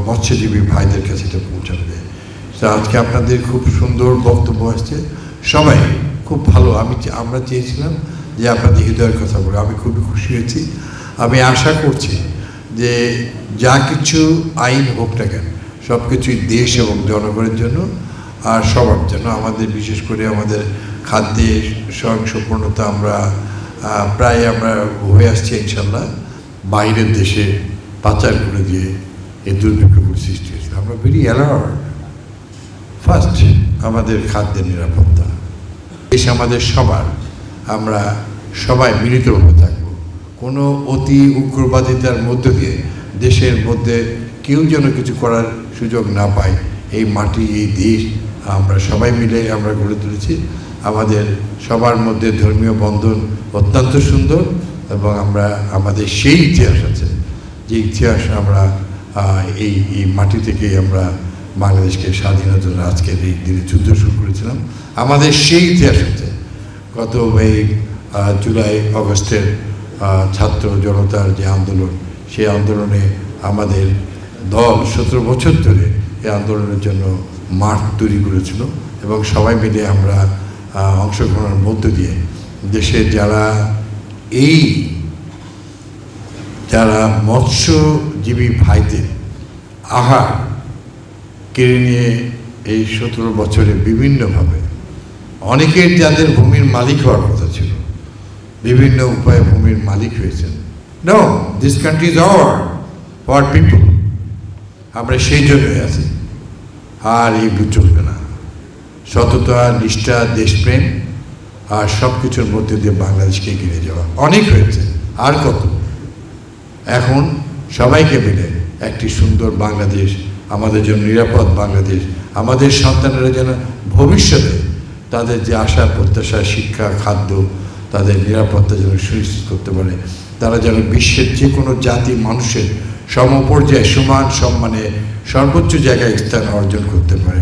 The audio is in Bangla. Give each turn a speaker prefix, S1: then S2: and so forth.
S1: মৎস্যজীবী ভাইদের কাছে এটা পৌঁছাবে। তা আজকে আপনাদের খুব সুন্দর বক্তব্য আসছে, সবাই খুব ভালো। আমরা চেয়েছিলাম যে আপনাদের হৃদয়ের কথা বলে, আমি খুবই খুশি হয়েছি। আমি আশা করছি যে যা কিছু আইন হোক না কেন, সব কিছুই দেশ এবং জনগণের জন্য আর সবার জন্য। আমাদের বিশেষ করে আমাদের খাদ্যে স্বয়ংসম্পূর্ণতা আমরা প্রায় আমরা হয়ে আসছি ইনশাল্লাহ। বাইরের দেশে পাচার করে দিয়ে এই দুর্ভিক্ষগুলো সৃষ্টি হয়েছে। আমরা ভেরি অ্যালার্ট। ফার্স্ট আমাদের খাদ্যের নিরাপত্তা, দেশ আমাদের সবার, আমরা সবাই মিলিতভাবে থাকবো। কোনো অতি উগ্রবাদিতার মধ্য দিয়ে দেশের মধ্যে কেউ যেন কিছু করার সুযোগ না পায়, এই মাটি এই দেশ আমরা সবাই মিলে আমরা গড়ে তুলেছি। আমাদের সবার মধ্যে ধর্মীয় বন্ধন অত্যন্ত সুন্দর, এবং আমাদের সেই ইতিহাস আছে, যে ইতিহাস আমরা এই মাটি থেকেই আমরা বাংলাদেশকে স্বাধীনতার আজকের এই দিনে যুদ্ধ শুরু করেছিলাম। আমাদের সেই ইতিহাস আছে। গত এই জুলাই অগস্টের ছাত্র জনতার যে আন্দোলন, সেই আন্দোলনে আমাদের দল 17 বছর ধরে এই আন্দোলনের জন্য মাঠ তৈরি করেছিল, এবং সবাই মিলে আমরা অংশগ্রহণের মধ্য দিয়ে দেশের যারা মৎস্যজীবী ভাইদের আহার কেড়ে নিয়ে এই 17 বছরে বিভিন্নভাবে অনেকের যাদের ভূমির মালিক হওয়ার কথা ছিল, বিভিন্ন উপায়ে ভূমির মালিক হয়েছেন। No, this country is our people. আমরা সেই জন্যই আছি। আর এই চলবে না। সততা, নিষ্ঠা, দেশপ্রেম আর সব কিছুর মধ্যে দিয়ে বাংলাদেশকে এগিয়ে যাওয়া অনেক হয়েছে, আর কত। এখন সবাইকে মিলে একটি সুন্দর বাংলাদেশ, আমাদের জন্য নিরাপদ বাংলাদেশ, আমাদের সন্তানেরা যেন ভবিষ্যতে তাদের যে আশা প্রত্যাশা, শিক্ষা, খাদ্য, তাদের নিরাপত্তা যেন সুনিশ্চিত করতে পারে, তারা যেন বিশ্বের যে কোনো জাতি মানুষের সমপর্যায়ে সমান সম্মানে সর্বোচ্চ জায়গায় স্থান অর্জন করতে পারে।